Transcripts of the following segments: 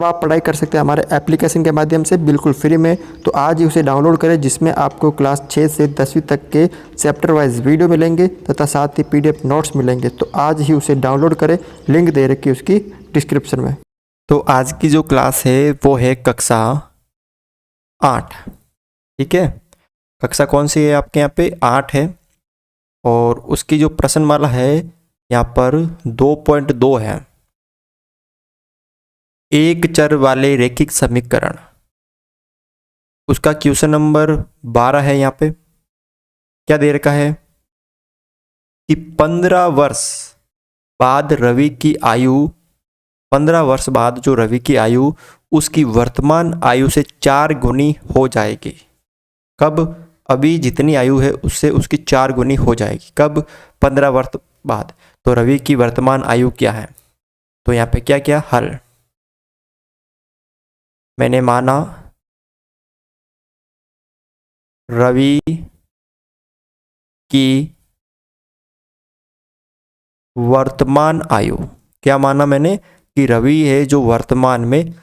तो आप पढ़ाई कर सकते हैं हमारे एप्लीकेशन के माध्यम से बिल्कुल फ्री में। तो आज ही उसे डाउनलोड करें, जिसमें आपको क्लास 6 से 10वीं तक के चैप्टर वाइज वीडियो मिलेंगे तथा साथ ही पीडीएफ नोट्स मिलेंगे। तो आज ही उसे डाउनलोड करें, लिंक दे रखी है उसकी डिस्क्रिप्शन में। तो आज की जो क्लास है वो है कक्षा 8। ठीक है, कक्षा कौन सी है आपके यहाँ पे? 8 है। और उसकी जो प्रश्नमाला है यहाँ पर 2.2 है। एक चर वाले रैखिक समीकरण, उसका क्वेश्चन नंबर 12 है। यहाँ पे क्या दे रखा है कि 15 वर्ष बाद रवि की आयु, 15 वर्ष बाद जो रवि की आयु उसकी वर्तमान आयु से 4 गुनी हो जाएगी। कब? अभी जितनी आयु है उससे उसकी 4 गुनी हो जाएगी। कब? 15 वर्ष बाद। तो रवि की वर्तमान आयु क्या है? तो यहाँ पे क्या क्या हल? मैंने माना रवि की वर्तमान आयु, क्या माना मैंने? कि रवि है जो वर्तमान में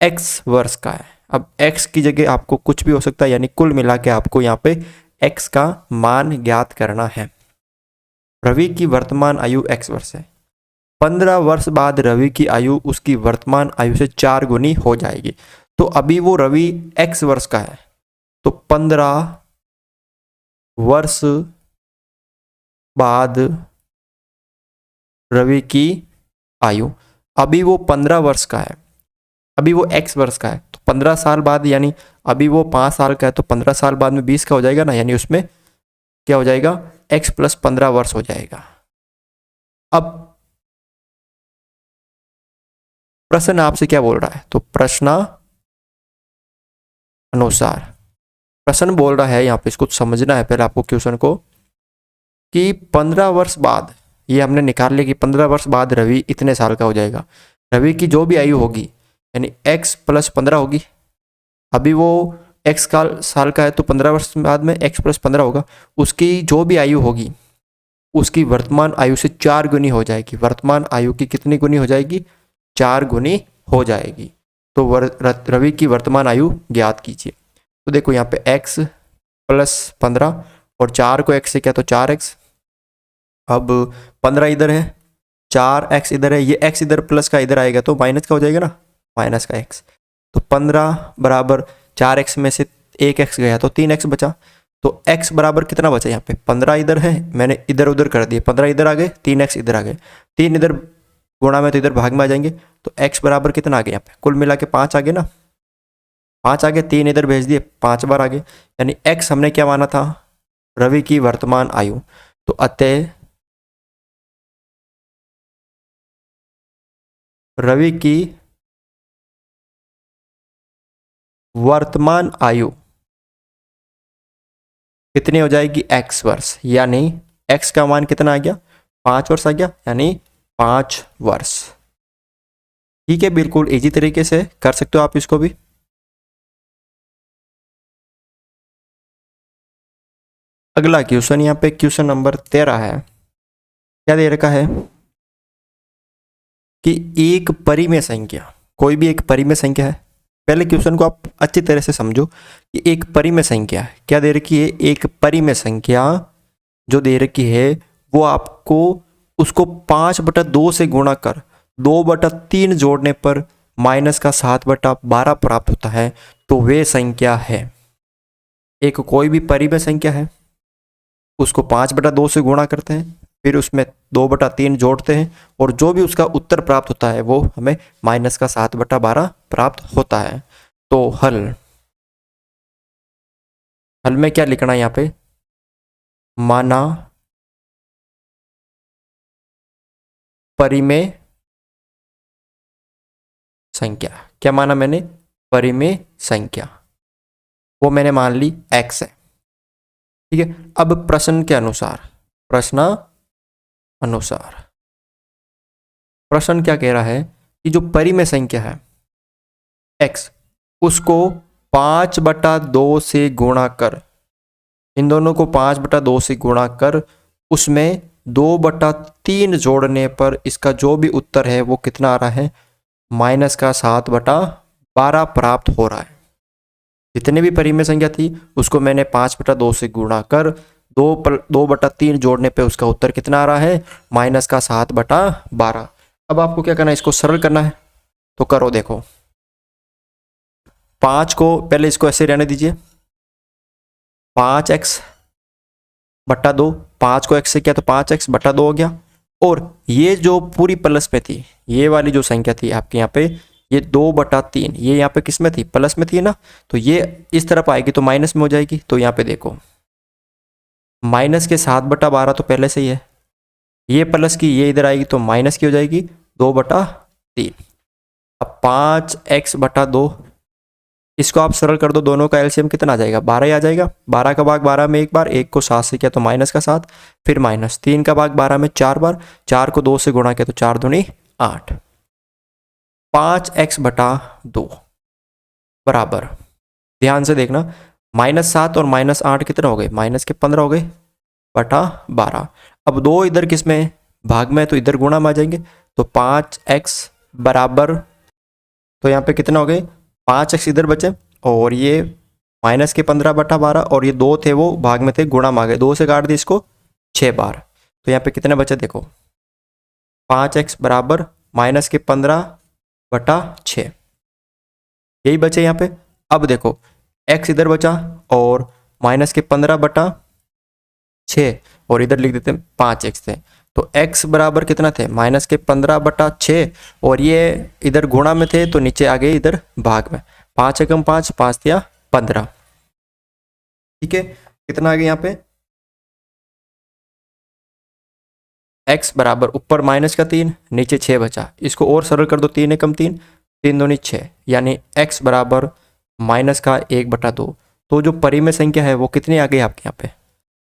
x वर्ष का है। अब x की जगह आपको कुछ भी हो सकता है, यानी कुल मिला के आपको यहाँ पे x का मान ज्ञात करना है। रवि की वर्तमान आयु x वर्ष है। 15 वर्ष बाद रवि की आयु उसकी वर्तमान आयु से 4 गुनी हो जाएगी। तो अभी वो रवि x वर्ष का है, तो 15 वर्ष बाद रवि की आयु, अभी वो 15 वर्ष का है, अभी वो x वर्ष का है, तो 15 साल बाद, यानी अभी वो 5 साल का है, तो 15 साल बाद में 20 का हो जाएगा ना, यानी उसमें क्या हो जाएगा? x + 15 वर्ष हो जाएगा। अब प्रश्न आपसे क्या बोल रहा है? तो प्रश्न अनुसार, प्रश्न बोल रहा है यहाँ पे, इसको समझना है पहले आपको क्वेश्चन को, कि 15 वर्ष बाद, ये हमने निकाल लिया कि 15 वर्ष बाद रवि इतने साल का हो जाएगा। रवि की जो भी आयु होगी यानी x + 15 होगी। अभी वो x साल का है, तो 15 वर्ष बाद में x + 15 होगा। उसकी जो भी आयु होगी उसकी वर्तमान आयु से 4 गुनी हो जाएगी। वर्तमान आयु की कितनी गुनी हो जाएगी? 4 गुनी हो जाएगी। तो रवि की वर्तमान आयु ज्ञात कीजिए। तो देखो यहाँ पे x + 15 और 4 को x से क्या, तो 4x। अब 15 इधर है, 4x इधर है, ये x इधर प्लस का इधर आएगा तो माइनस का हो जाएगा ना, माइनस का x। तो 15 बराबर 4x में से 1x गया तो 3x बचा। तो x बराबर कितना बचा? यहाँ पे 15 इधर है, मैंने इधर उधर कर दिए, 15 इधर आ गए, 3x इधर आ गए, 3 इधर गुणा में तो इधर भाग में आ जाएंगे। तो x बराबर कितना आ गया? यहाँ पे कुल मिला के 5 आ गए ना, 5 आ गए, 3 इधर भेज दिए, 5 बार आ गए। यानी x हमने क्या माना था? रवि की वर्तमान आयु। तो अतः रवि की वर्तमान आयु कितनी हो जाएगी? x वर्ष। यानी x का मान कितना आ गया? 5 वर्ष आ गया, यानी 5 वर्ष। ठीक है, बिल्कुल इजी तरीके से कर सकते हो आप इसको भी। अगला क्वेश्चन, यहाँ पे क्वेश्चन नंबर 13 है। क्या दे रखा है कि एक परिमेय संख्या, कोई भी एक परिमेय संख्या है। पहले क्वेश्चन को आप अच्छी तरह से समझो कि एक परिमेय संख्या है। क्या दे रखी है? एक परिमेय संख्या जो दे रखी है वो आपको उसको 5/2 से गुणा कर 2/3 जोड़ने पर -7/12 प्राप्त होता है। तो वे संख्या है, एक कोई भी परिमेय संख्या है, उसको 5/2 से गुणा करते हैं, फिर उसमें 2/3 जोड़ते हैं, और जो भी उसका उत्तर प्राप्त होता है वो हमें -7/12 प्राप्त होता है। तो हल में क्या लिखना है यहाँ पे? माना परिमेय संख्या। क्या माना मैंने? परिमेय संख्या, वो मैंने मान ली x है। ठीक है, अब प्रश्न के अनुसार, प्रश्न क्या कह रहा है कि जो परिमेय संख्या है x, उसको 5/2 से गुणा कर, इन दोनों को 5/2 से गुणा कर, उसमें 2/3 जोड़ने पर इसका जो भी उत्तर है वो कितना आ रहा है? माइनस का 7/12 प्राप्त हो रहा है। जितने भी परिमेय संख्या थी उसको मैंने 5/2 से गुणा कर 2/3 जोड़ने पे उसका उत्तर कितना आ रहा है, माइनस का 7/12। अब आपको क्या करना है, इसको सरल करना है, तो करो। देखो 5 को पहले इसको ऐसे रहने दीजिए, 5x/2, 5 को x से किया तो 5x/2 हो गया। और ये जो पूरी प्लस में थी, ये वाली जो संख्या थी आपके यहाँ पे, ये 2/3, ये यहाँ पे किस में थी, प्लस में थी ना, तो ये इस तरफ आएगी तो माइनस में हो जाएगी। तो यहाँ पे देखो माइनस के 7/12 तो पहले से ही है, ये प्लस की ये इधर आएगी तो माइनस की हो जाएगी 2/3। अब 5x/2 इसको आप सरल कर दो, दोनों का एलसीएम कितना आ जाएगा, 12 ही आ जाएगा। 12 का भाग 12 में एक बार, 1 को 7 से किया तो माइनस का 7, फिर माइनस 3 का भाग 12 में 4 बार, 4 को 2 से गुणा किया तो 4 दूनी 8। 5x/2 बराबर, ध्यान से देखना, -7 और -8 कितने हो गए, -15 हो गए बटा 12। अब 2 इधर किस में भाग में, तो इधर गुणा में आ जाएंगे। तो 5x बराबर, तो यहाँ पे कितना हो गए, 5x इधर बचे, और ये -15/12, और ये 2 थे वो भाग में थे, गुणा में आ गए, 2 से काट दिए इसको 6 बार। तो यहाँ पे कितने बचे, देखो 5x बराबर -15/6, यही बचे यहाँ पे। अब देखो x इधर बचा और -15/6, और इधर लिख देते हैं 5x थे, तो x बराबर कितना थे, -15/6, और ये इधर गुणा में थे तो नीचे आ गए इधर भाग में, 5 एकम 5, 5 दिया 15। ठीक है, कितना आ गया यहाँ पे, x बराबर ऊपर माइनस का 3, नीचे 6 बचा, इसको और सरल कर दो, 3 एकम 3, 3 दूनी 6, यानी x बराबर माइनस का 1/2। तो जो परिमेय संख्या है वो कितनी आ गई आपके यहाँ पे,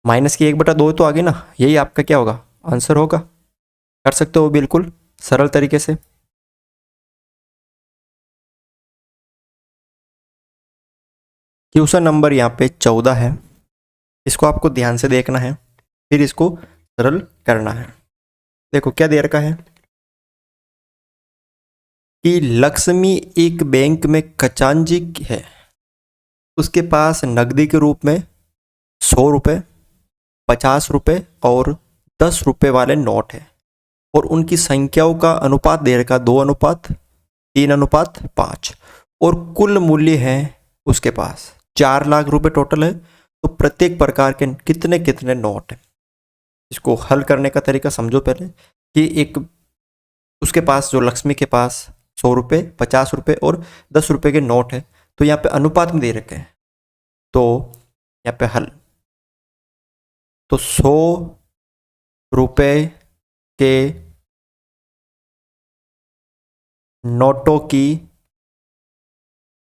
माइनस की 1/2 तो आ गई ना, यही आपका क्या होगा, आंसर होगा। कर सकते हो बिल्कुल सरल तरीके से। क्वेश्चन नंबर यहाँ पे 14 है, इसको आपको ध्यान से देखना है, फिर इसको सरल करना है। देखो क्या दे रखा है कि लक्ष्मी एक बैंक में खजांची है, उसके पास नकदी के रूप में 100 रुपये, 50 रुपये और 10 रुपये वाले नोट है, और उनकी संख्याओं का अनुपात दे रखा 2:3:5, और कुल मूल्य है उसके पास 4 लाख रुपए टोटल है। तो प्रत्येक प्रकार के कितने कितने नोट है। इसको हल करने का तरीका समझो पहले, कि एक उसके पास, जो लक्ष्मी के पास 100 रुपये, 50 रुपये और 10 रुपये के नोट है, तो यहाँ पे अनुपात में दे रखे हैं। तो यहाँ पे हल, तो 100 रुपये के नोटों की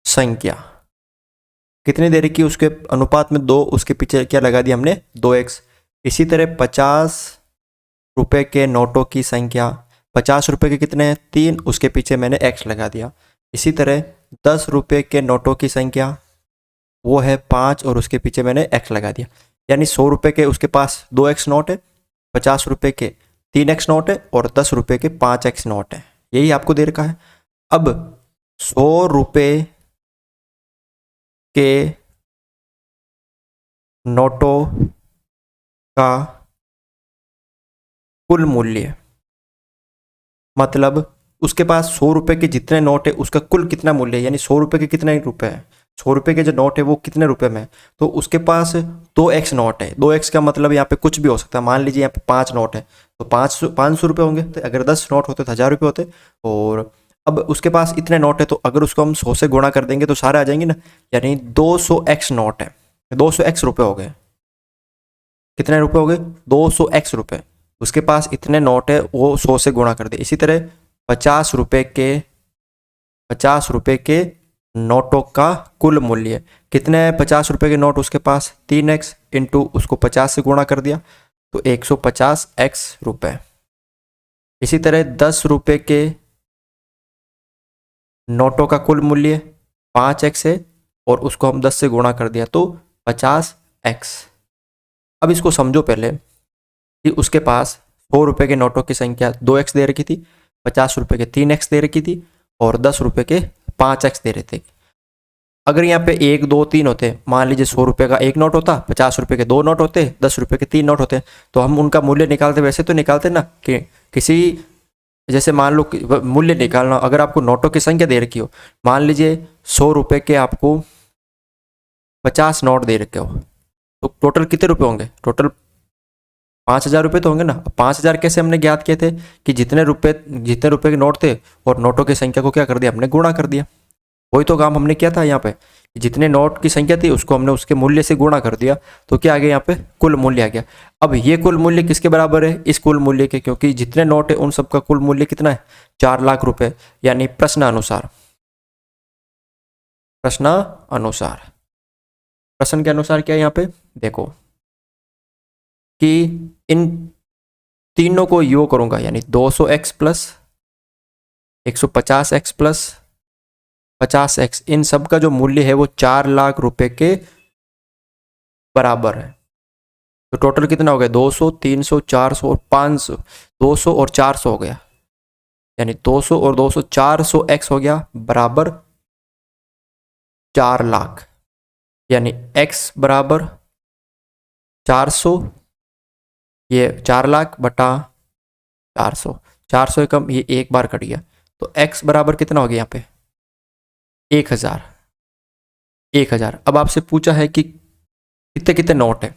संख्या कितनी दे रखी, उसके अनुपात में 2, उसके पीछे क्या लगा दिया हमने, 2x। इसी तरह 50 रुपये के नोटों की संख्या, 50 रुपये के कितने हैं, 3, उसके पीछे मैंने x लगा दिया। इसी तरह 10 रुपये के नोटों की संख्या वो है 5, और उसके पीछे मैंने x लगा दिया। यानी 100 रुपये के उसके पास 2x नोट है, 50 रुपये के 3x नोट है, और 10 रुपये के 5x नोट है, यही आपको दे रखा है। अब 100 रुपये के नोटों का कुल मूल्य, मतलब उसके पास 100 रुपये के जितने नोट है उसका कुल कितना मूल्य है, यानी 100 रुपये के कितने रुपए है, 100 रुपये के जो नोट है वो कितने रुपए में है। तो उसके पास 2x नोट है, 2x का मतलब यहाँ पे कुछ भी हो सकता है। मान लीजिए यहाँ पे 5 नोट है, तो 500 रुपये होंगे, तो अगर 10 नोट होते तो 1000 रुपये होते। और अब उसके पास इतने नोट है, तो अगर उसको हम 100 से गुणा कर देंगे तो सारे आ जाएंगे ना, यानी 200x नोट है, 200x रुपये हो गए। कितने रुपए हो गए, 200x रुपये। उसके पास इतने नोट है, वो 100 से गुणा कर दे। इसी तरह 50 रुपये के नोटों का कुल मूल्य कितने है, 50 रुपये के नोट उसके पास 3x इंटू उसको 50 से गुणा कर दिया तो 150x रुपये। इसी तरह 10 रुपये के नोटों का कुल मूल्य 5x है, और उसको हम 10 से गुणा कर दिया तो 50x। अब इसको समझो पहले कि उसके पास 100 रुपये के नोटों की संख्या 2x दे रखी थी, 50 रुपये के 3x दे रखी थी, और 10 रुपये के 5x दे रहे थे। अगर यहाँ पे 1 2 3 होते, मान लीजिए 100 रुपये का एक नोट होता, 50 रुपये के 2 नोट होते, 10 रुपये के 3 नोट होते, तो हम उनका मूल्य निकालते वैसे तो निकालते ना कि किसी, जैसे मान लो मूल्य निकालना, अगर आपको नोटों की संख्या दे रखी हो, मान लीजिए 100 रुपये के आपको 50 नोट दे रखे हो, तो टोटल कितने रुपए होंगे? टोटल 5,000 रुपये तो होंगे ना। 5,000 कैसे हमने ज्ञात किए थे कि जितने रुपए के नोट थे और नोटों की संख्या को क्या कर दिया, हमने गुणा कर दिया। वही तो काम हमने किया था यहाँ पे, जितने नोट की संख्या थी उसको हमने उसके मूल्य से गुणा कर दिया, तो क्या आ गया यहाँ पे, कुल मूल्य आ गया। अब ये कुल मूल्य किसके बराबर है? इस कुल मूल्य के, क्योंकि जितने नोट है उन सबका कुल मूल्य कितना है? 4 लाख रुपए। यानी प्रश्न के अनुसार क्या है यहाँ पे देखो कि इन तीनों को योग करूंगा, यानी 200x plus 150x plus 50x, इन सब का जो मूल्य है वो 4 लाख रुपए के बराबर है। तो टोटल कितना हो गया? 200, 300, 400 और 500, 200 और 400 हो गया, यानी 200 और 200 400x हो गया बराबर 4 लाख, यानी x बराबर 400, ये 4 लाख बटा 400, 400 कम ये एक बार कट गया, तो x बराबर कितना हो गया यहाँ पे? 1000। अब आपसे पूछा है कि कितने कितने नोट है,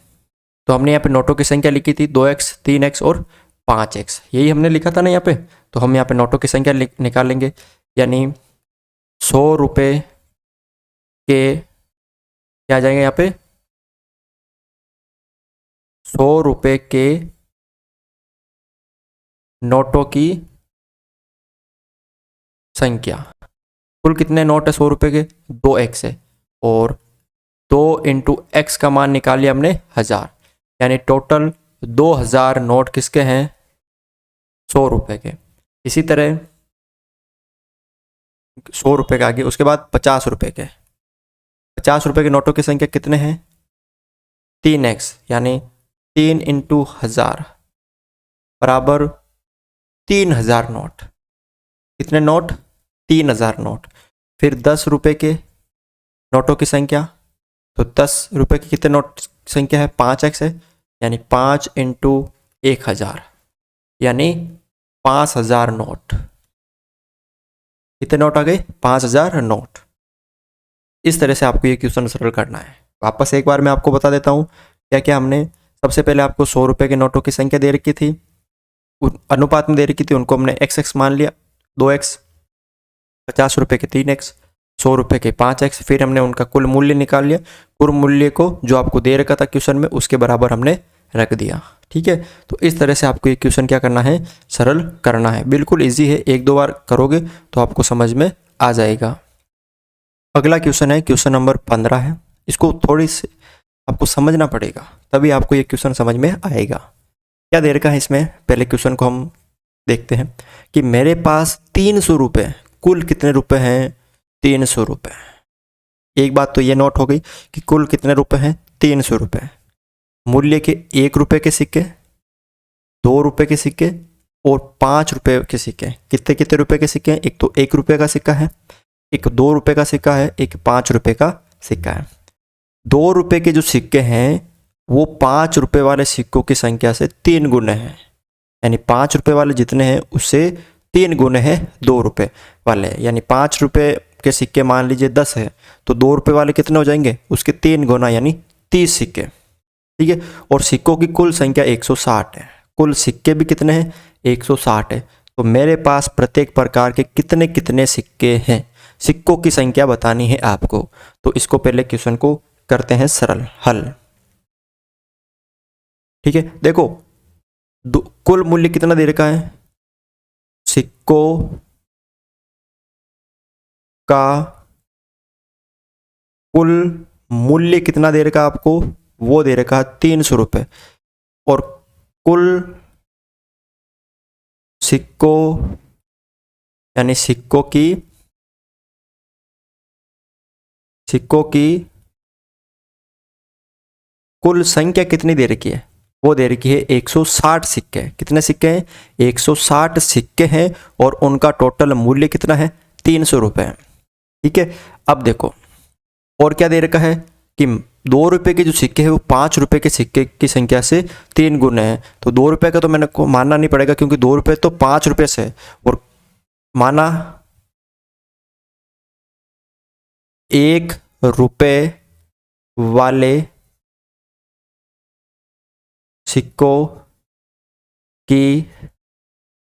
तो हमने यहाँ पे नोटों की संख्या लिखी थी 2x, 3x और 5x, यही हमने लिखा था ना यहाँ पे। तो हम यहाँ पे नोटों की संख्या निकालेंगे, यानी 100 रुपये के क्या आ जाएंगे यहाँ पे? 100 रुपये के नोटों की संख्या, कुल कितने नोट है 100 रुपये के? 2x है, और 2 इंटू एक्स का मान निकाल लिया हमने 1000, यानी टोटल 2000 नोट किसके हैं? 100 रुपये के। इसी तरह 100 रुपये का आगे, उसके बाद 50 रुपये के, 50 रुपये के नोटों की संख्या कितने हैं? 3x, यानी 3 इंटू 1000 बराबर 3000 नोट। कितने नोट? 3000 नोट। फिर 10 रुपये के नोटों की संख्या, तो 10 रुपये की कितने नोट संख्या है? 5x है, यानी 5 इंटू 1000, यानी 5000 नोट। कितने नोट आ गए? 5000 नोट। इस तरह से आपको ये क्वेश्चन सरल करना है। वापस एक बार मैं आपको बता देता हूँ क्या क्या हमने। सबसे पहले आपको 100 रुपये के नोटों की संख्या दे रखी थी, अनुपात में दे रखी थी, उनको हमने x मान लिया, 2x, 50 रुपये के 3x, 100 रुपये के 5x, फिर हमने उनका कुल मूल्य निकाल लिया, कुल मूल्य को जो आपको दे रखा था क्वेश्चन में उसके बराबर हमने रख दिया। ठीक है, तो इस तरह से आपको ये क्वेश्चन क्या करना है? सरल करना है। बिल्कुल इजी है, 1-2 बार करोगे तो आपको समझ में आ जाएगा। अगला क्वेश्चन है, क्वेश्चन नंबर 15 है। इसको थोड़ी सी आपको समझना पड़ेगा, तभी आपको ये क्वेश्चन समझ में आएगा। क्या दे रखा है इसमें? पहले क्वेश्चन को हम देखते हैं कि मेरे पास 300 रुपये, कुल कितने रुपए हैं? 300 रुपये। एक बात तो ये नोट हो गई कि कुल कितने रुपए हैं? 300 रुपये। मूल्य के 1 रुपये के सिक्के, 2 रुपये के सिक्के और 5 रुपये के सिक्के। कितने कितने रुपए के सिक्के हैं? एक तो 1 रुपये का सिक्का है, एक 2 रुपये का सिक्का है, एक 5 रुपये का सिक्का है। 2 रुपये के जो सिक्के हैं वो 5 रुपये वाले सिक्कों की संख्या से 3 गुने हैं, यानी 5 रुपये वाले जितने हैं उससे 3 गुने हैं 2 रुपये वाले। यानी 5 रुपये के सिक्के मान लीजिए 10 है, तो 2 रुपये वाले कितने हो जाएंगे? उसके 3 गुना, यानी 30 सिक्के। ठीक है, और सिक्कों की कुल संख्या 160 है। कुल सिक्के भी कितने हैं? 160 है। तो मेरे पास प्रत्येक प्रकार के कितने कितने सिक्के हैं? सिक्कों की संख्या बतानी है आपको। तो इसको पहले क्वेश्चन को करते हैं सरल हल। ठीक है, देखो कुल मूल्य कितना दे रखा है? सिक्कों का कुल मूल्य कितना दे रखा आपको? वो दे रखा है 300 रुपये, और कुल सिक्कों यानी सिक्कों की कुल संख्या कितनी दे रखी है? वो दे रखी है 160 सिक्के। कितने सिक्के हैं? 160 सिक्के हैं, और उनका टोटल मूल्य कितना है? 300 रुपये। ठीक है, अब देखो और क्या दे रखा है कि 2 रुपये के जो सिक्के हैं वो 5 रुपये के सिक्के की संख्या से 3 गुने हैं। तो 2 रुपये का तो मैंने को मानना नहीं पड़ेगा क्योंकि 2 रुपये तो 5 रुपये से है, और माना 1 रुपये वाले सिक्कों की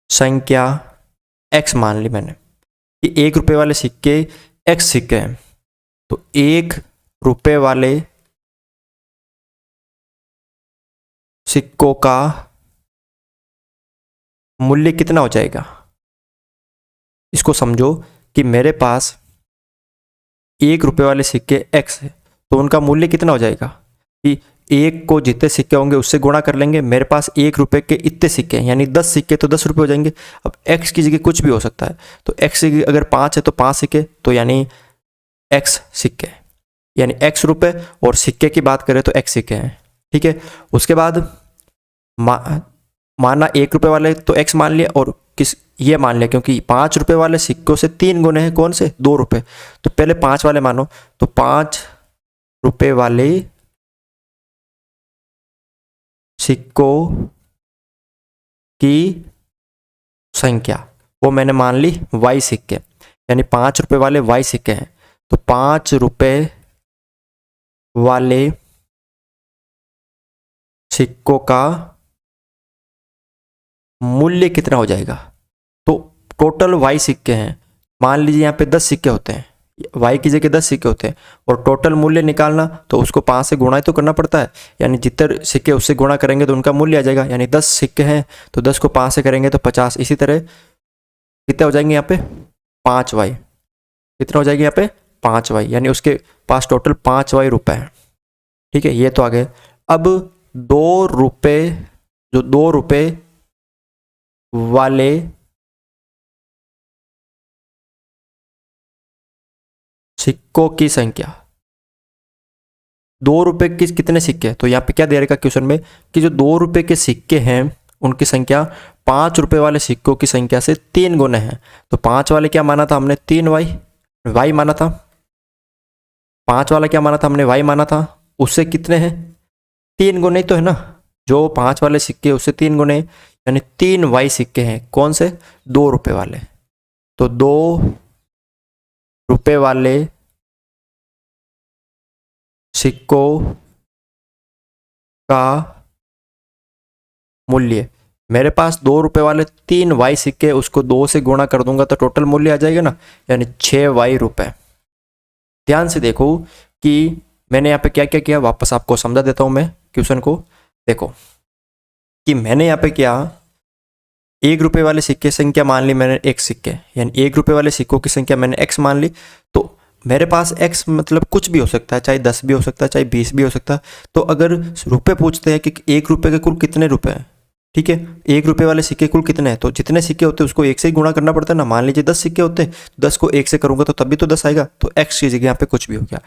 संख्या x मान ली मैंने कि 1 रुपये वाले सिक्के x सिक्के हैं। तो 1 रुपये वाले सिक्कों का मूल्य कितना हो जाएगा। इसको समझो कि मेरे पास 1 रुपये वाले सिक्के x है, तो उनका मूल्य कितना हो जाएगा कि 1 को जितने सिक्के होंगे उससे गुणा कर लेंगे। मेरे पास 1 रुपये के इतने सिक्के हैं, यानी 10 सिक्के तो 10 रुपये हो जाएंगे। अब x की जगह कुछ भी हो सकता है, तो x की अगर 5 है तो 5 सिक्के, तो यानी x सिक्के, यानी x रुपये, और सिक्के की बात करें तो x सिक्के हैं। ठीक है, उसके बाद माना 1 रुपये वाले तो x मान लिया, और किस ये मान लिया क्योंकि 5 रुपये वाले सिक्कों से 3 गुने हैं, कौन से 2 रुपये। तो पहले 5 वाले मानो, तो 5 रुपये वाले सिक्कों की संख्या वो मैंने मान ली y सिक्के, यानी 5 रुपये वाले y सिक्के हैं। तो 5 रुपये वाले सिक्कों का मूल्य कितना हो जाएगा। तो टोटल y सिक्के हैं, मान लीजिए यहाँ पे 10 सिक्के होते हैं, y की जगह 10 सिक्के होते हैं, और टोटल मूल्य निकालना तो उसको 5 से गुणा ही तो करना पड़ता है, यानी जितने सिक्के उससे गुणा करेंगे तो उनका मूल्य आ जाएगा। यानी 10 सिक्के हैं तो 10 को 5 से करेंगे तो 50। इसी तरह कितने हो जाएंगे यहाँ पे 5y, कितना हो जाएगा यहाँ पे 5y, यानी उसके पास टोटल 5y रुपये हैं। ठीक है, ये तो आ गए। अब 2 रुपये, जो 2 रुपये वाले सिक्कों की संख्या, 2 रुपये के कितने सिक्के, तो यहाँ पे क्या दे रखा क्वेश्चन में कि जो 2 रुपये के सिक्के हैं उनकी संख्या 5 रुपये वाले सिक्कों की संख्या से 3 गुने हैं। तो 5 वाले क्या माना था हमने 3y माना था, 5 वाला क्या माना था हमने y माना था, उससे कितने हैं 3 गुने तो है ना, जो 5 वाले सिक्के उससे 3 गुने, यानी 3y सिक्के हैं, कौन से 2 रुपये वाले। तो 2 रुपये वाले सिक्कों का मूल्य, मेरे पास 2 रुपये वाले 3y सिक्के, उसको 2 से गुणा कर दूंगा तो टोटल मूल्य आ जाएगा ना, यानी 6y रुपये। ध्यान से देखो कि मैंने यहाँ पे क्या क्या किया, वापस आपको समझा देता हूँ मैं क्वेश्चन को। देखो कि मैंने यहाँ पे क्या 1 रुपये वाले सिक्के संख्या मान ली मैंने x सिक्के, यानी 1 रुपये वाले सिक्कों की संख्या मैंने x मान ली। तो मेरे पास x मतलब कुछ भी हो सकता है, चाहे 10 भी हो सकता है, चाहे 20 भी हो सकता है। तो अगर रुपये पूछते हैं कि 1 रुपये के कुल कितने रुपये हैं, ठीक है, 1 रुपये वाले सिक्के कुल कितने हैं, तो जितने सिक्के होते हैं उसको 1 से ही गुणा करना पड़ता है ना। मान लीजिए 10 सिक्के होते हैं, 10 को 1 से करूंगा तो तब भी तो 10 आएगा, तो x की जगह यहाँ पे कुछ भी हो गया।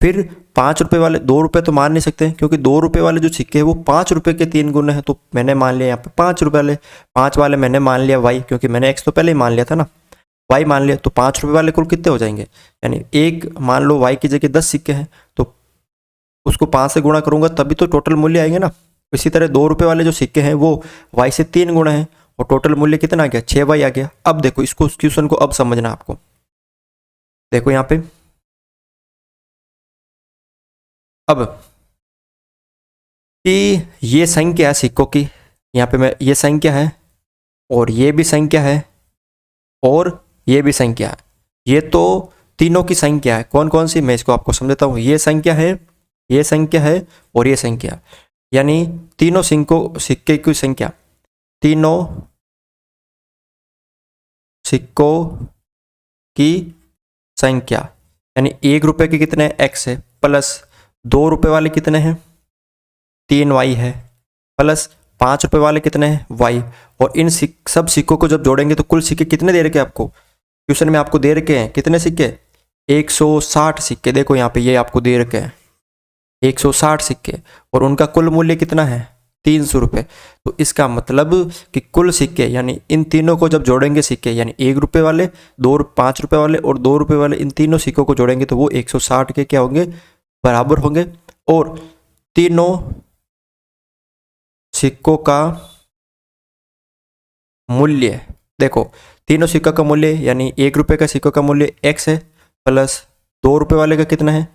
फिर 5 रुपये वाले, 2 रुपये तो मान नहीं सकते क्योंकि 2 रुपये वाले जो सिक्के हैं वो 5 रुपये के 3 गुने हैं, तो मैंने मान लिया यहाँ पे 5 रुपये वाले। 5 वाले मैंने मान लिया y, क्योंकि मैंने x तो पहले ही मान लिया था ना, y मान लिया। तो 5 रुपये वाले कुल कितने हो जाएंगे, यानी एक मान लो y की जगह 10 सिक्के हैं तो उसको 5 से गुणा करूंगा तभी तो टोटल मूल्य आएंगे ना। इसी तरह 2 रुपये वाले जो सिक्के हैं वो y से 3 गुना है और टोटल मूल्य कितना आ गया 6y आ गया। अब देखो इसको क्वेश्चन को अब समझना आपको। देखो यहाँ पे अब कि ये संख्या है सिक्कों की, यहाँ पे मैं ये संख्या है और ये भी संख्या है और ये भी संख्या है, ये तो तीनों की संख्या है। कौन कौन सी, मैं इसको आपको समझाता हूँ। ये संख्या है, ये संख्या है और ये संख्या, यानी तीनों सिक्के की संख्या, तीनों सिक्कों की संख्या, यानी 1 रुपये के कितने x है, प्लस 2 रुपये वाले कितने हैं 3y है, प्लस 5 रुपये वाले कितने हैं y, और इन सब सिक्कों को जब जोड़ेंगे तो कुल सिक्के कितने दे रखे आपको, क्वेश्चन में आपको दे रखे हैं कितने सिक्के 160 सिक्के। देखो यहाँ पे ये आपको दे रखे हैं 160 सिक्के और उनका कुल मूल्य कितना है 300 रुपये। तो इसका मतलब कि कुल सिक्के यानी इन तीनों को जब जोड़ेंगे सिक्के यानी 1 रुपये वाले, 5 रुपये वाले और 2 रुपये वाले, इन तीनों सिक्कों को जोड़ेंगे तो वो 160 के क्या होंगे, बराबर होंगे। और तीनों सिक्कों का मूल्य देखो, तीनों सिक्कों का मूल्य यानी 1 रुपये का सिक्कों का मूल्य x है, प्लस 2 रुपये वाले का कितना है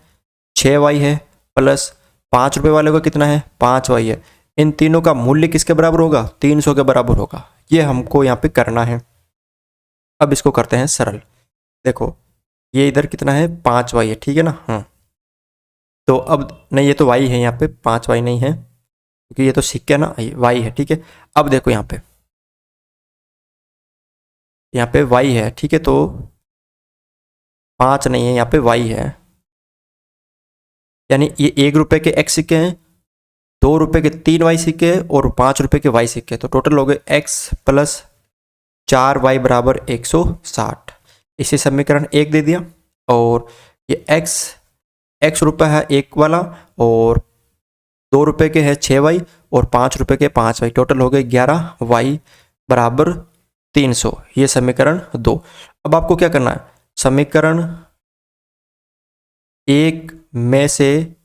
6y है, प्लस 5 रुपये वाले का कितना है 5y है। इन तीनों का मूल्य किसके बराबर होगा, 300 के बराबर होगा। ये हमको यहाँ पे करना है। अब इसको करते हैं सरल। देखो ये इधर कितना है 5y है, ठीक है ना। तो अब नहीं, ये तो y है, यहाँ पे 5y नहीं है क्योंकि ये तो सिक्का ना, y है, ठीक है। अब देखो यहाँ पे y है, ठीक है, तो 5 नहीं है, यहाँ पे y है। यानी ये 1 रुपये के x सिक्के हैं, 2 रुपये के 3y सिक्के हैं और 5 रुपये के y सिक्के। तो टोटल हो गए x प्लस 4y बराबर 160। इसे समीकरण 1 दे दिया। और ये x रुपये है 1 वाला, और 2 रुपये के है 6y और 5 रुपये के 5y। टोटल हो गए 11y बराबर 300। ये समीकरण 2। अब आपको क्या करना है, समीकरण 1 में से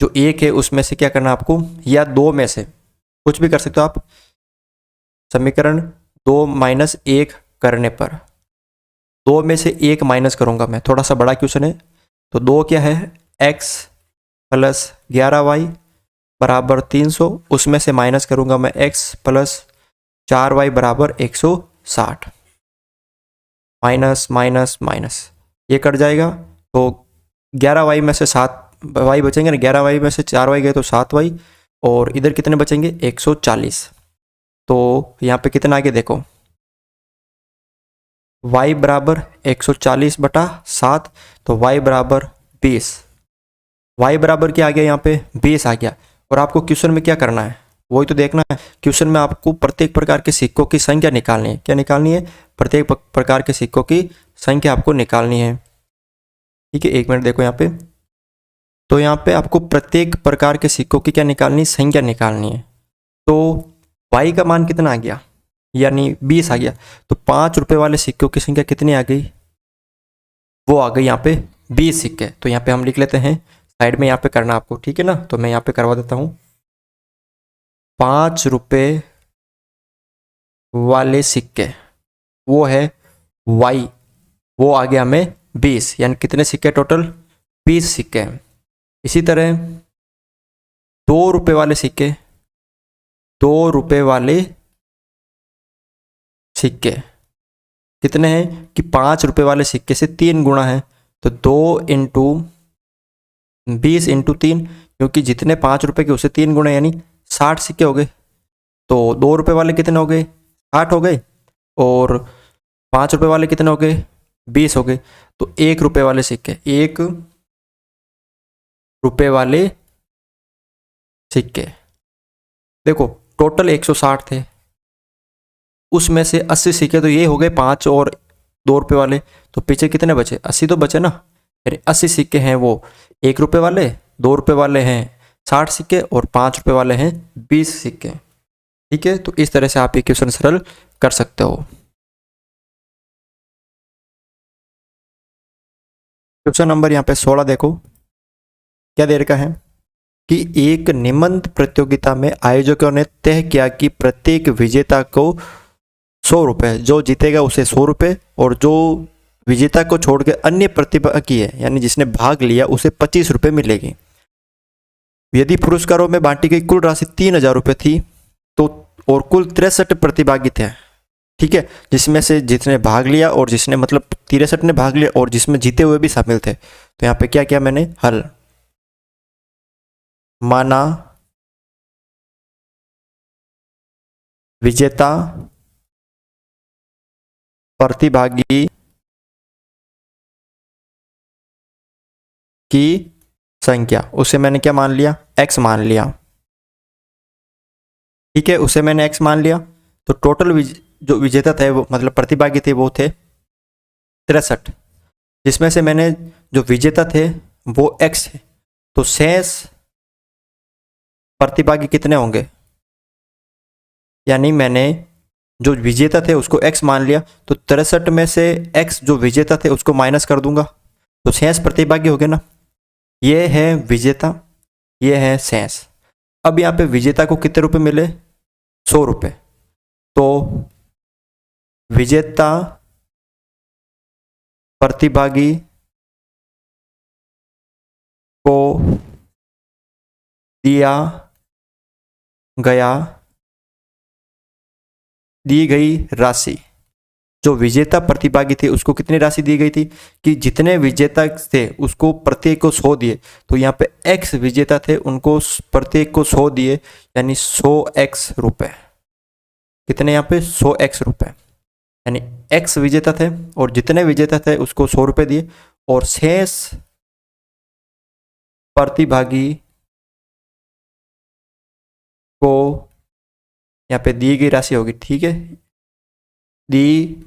जो 1 है उसमें से क्या करना है आपको, या 2 में से कुछ भी कर सकते हो आप। समीकरण 2 माइनस 1 करने पर 2 में से 1 माइनस करूंगा मैं, थोड़ा सा बड़ा क्वेश्चन है। तो 2 क्या है x प्लस 11y बराबर 300, उसमें से माइनस करूंगा मैं x प्लस 4y बराबर 160। माइनस माइनस माइनस ये कट जाएगा, तो 11y में से 7y बचेंगे ना, 11y में से 4y गए तो 7y, और इधर कितने बचेंगे 140। तो यहाँ पे कितना आगे देखो, y बराबर 140 बटा 7, तो y बराबर 20। y बराबर क्या आ गया, यहाँ पे 20 आ गया। और आपको क्वेश्चन में क्या करना है वही तो देखना है। क्वेश्चन में आपको प्रत्येक प्रकार के सिक्कों की संख्या निकालनी है। क्या निकालनी है, प्रत्येक प्रकार के सिक्कों की संख्या आपको निकालनी है, ठीक है। 1 मिनट देखो यहाँ पे, तो यहाँ पे आपको प्रत्येक प्रकार के सिक्कों की क्या निकालनी, संख्या निकालनी है। तो y का मान कितना आ गया, यानी 20 आ गया। तो 5 रुपये वाले सिक्कों की संख्या कितनी आ गई, वो आ गई यहाँ पे 20 सिक्के। तो यहाँ पे हम लिख लेते हैं, साइड में यहाँ पे करना आपको, ठीक है ना। तो मैं यहाँ पे करवा देता हूँ, 5 रुपये वाले सिक्के वो है y, वो आ गया हमें 20, यानी कितने सिक्के टोटल 20 सिक्के हैं। इसी तरह 2 रुपये वाले सिक्के, 2 रुपये वाले सिक्के कितने हैं कि 5 रुपये वाले सिक्के से 3 गुना है। तो 2 इंटू 20 इंटू 3, क्योंकि जितने 5 रुपये के उसे 3 गुना यानी 60 सिक्के हो गए। तो 2 रुपये वाले कितने हो गए 60 हो गए, और 5 रुपये वाले कितने हो गए 20 हो गए। तो 1 रुपये वाले सिक्के, 1 रुपये वाले सिक्के देखो टोटल 160 थे, उसमें से 80 सिक्के तो ये हो गए 5 और 2 रुपये वाले। तो पीछे कितने बचे, 80 तो बचे ना। यानी 80 सिक्के हैं वो 1 रुपये वाले, 2 रुपये वाले हैं 60 सिक्के, और 5 रुपये वाले हैं 20 सिक्के, ठीक है। तो इस तरह से आप ये क्वेश्चन सरल कर सकते हो। क्वेश्चन नंबर यहाँ पे 16 देखो, क्या दे रखा है कि एक निबंध प्रतियोगिता में आयोजकों ने तय किया कि प्रत्येक विजेता को 100 रुपये, जो जीतेगा उसे 100 रुपये, और जो विजेता को छोड़ के अन्य प्रतिभागी है यानी जिसने भाग लिया उसे 25 रुपये मिलेगी। यदि पुरस्कारों में बांटी गई कुल राशि 3000 रुपये थी, तो और कुल 63 प्रतिभागी थे, ठीक है, जिसमें से जिसने भाग लिया और जिसने मतलब 63 ने भाग लिया और जिसमें जीते हुए भी शामिल थे। तो यहाँ पे क्या किया मैंने, हल माना विजेता प्रतिभागी की संख्या, उसे मैंने क्या मान लिया, x मान लिया, ठीक है, उसे मैंने x मान लिया। तो टोटल जो विजेता थे वो मतलब प्रतिभागी थे वो थे 63, जिसमें से मैंने जो विजेता थे वो x है। तो शेष प्रतिभागी कितने होंगे, यानी मैंने जो विजेता थे उसको x मान लिया, तो 63 में से x जो विजेता थे उसको माइनस कर दूंगा, तो शेष प्रतिभागी हो गए ना। ये है विजेता, ये है शेष। अब यहाँ पे विजेता को कितने रुपए मिले, 100 रुपये। तो विजेता प्रतिभागी को दी गई राशि, जो विजेता प्रतिभागी थे उसको कितनी राशि दी गई थी कि जितने विजेता थे उसको प्रत्येक को 100 दिए, तो यहाँ पे x विजेता थे उनको प्रत्येक को 100 दिए, यानी 100x रुपए। कितने यहाँ पे 100x रुपए, यानी x विजेता थे और जितने विजेता थे उसको 100 रुपए दिए, और शेष प्रतिभागी को यहाँ पे दी गई राशि होगी, ठीक है, दी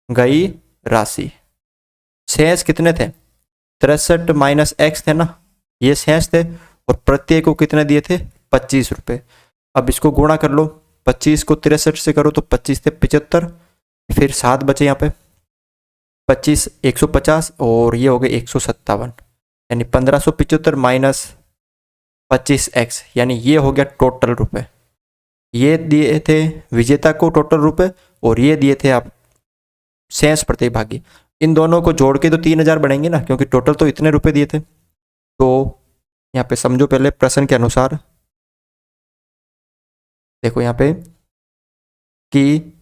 गई राशि। शेष कितने थे, 63 माइनस x थे ना, ये शेष थे, और प्रत्येक को कितने दिए थे, 25 रुपये। अब इसको गुणा कर लो, 25 को 63 से करो तो 25 थे 75, फिर 7 बचे यहाँ पे, 25 150 और ये हो गए 157, यानी 1575 माइनस 25x, यानी ये हो गया टोटल रुपए। ये दिए थे विजेता को टोटल रुपए और ये दिए थे आप शेष प्रतिभागी। इन दोनों को जोड़ के तो 3000 बढ़ेंगे ना, क्योंकि टोटल तो इतने रुपए दिए थे। तो यहाँ पे समझो पहले प्रश्न के अनुसार, देखो यहाँ पे कि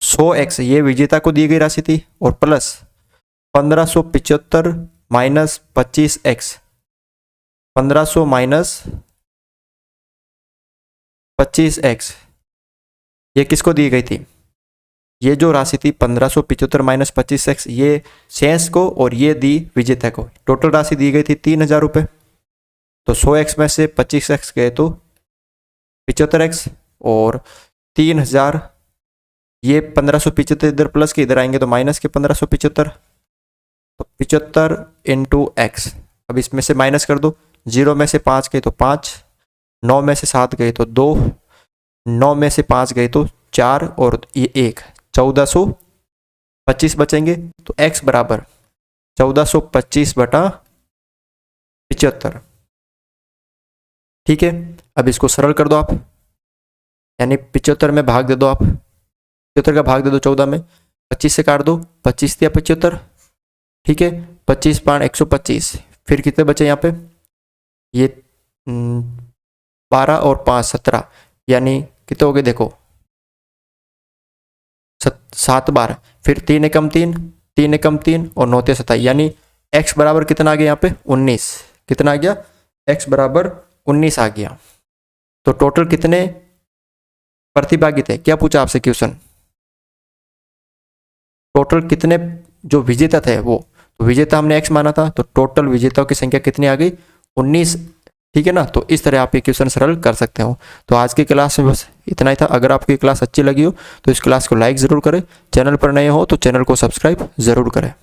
100x ये विजेता को दी गई राशि थी, और plus 1575 minus 25x, 1500 minus 25x, ये किसको दी गई थी, ये जो राशि थी 1575 माइनस 25x, ये शेष को, और ये दी विजेता को। टोटल राशि दी गई थी 3000 रुपये। तो 100x में से 25x गए तो 75x, और 3000, ये 1575 इधर प्लस के इधर आएंगे तो माइनस के 1575, तो 75 इंटू x। अब इसमें से माइनस कर दो, 0 में से 5 गए तो 5, 9 में से 7 गए तो 2, 9 में से 5 गए तो 4, और ये 1, 1425 बचेंगे। तो x बराबर 1425/75। ठीक है, अब इसको सरल कर दो आप, यानी 75 में भाग दे दो आप, 75 का भाग दे दो 14 में, 25 से काट दो, 25 दिया 75, ठीक है, 25 पाँच 125, फिर कितने बचे यहाँ पे, ये 12 और 5 17, यानी कितने हो गए देखो 7 12, फिर 3 एकम 3, 3 एकम 3 और 9 27, यानी x बराबर कितना आ गया यहाँ पे 19। कितना आ गया, x बराबर 19 आ गया। तो टोटल कितने प्रतिभागी थे, क्या पूछा आपसे क्वेश्चन, टोटल कितने जो विजेता थे वो, तो विजेता हमने x माना था, तो टोटल विजेताओं की संख्या कितनी आ गई 19। ठीक है ना, तो इस तरह आप ये क्वेश्चन सरल कर सकते हो। तो आज की क्लास में बस इतना ही था। अगर आपको ये क्लास अच्छी लगी हो तो इस क्लास को लाइक ज़रूर करें, चैनल पर नए हो तो चैनल को सब्सक्राइब ज़रूर करें।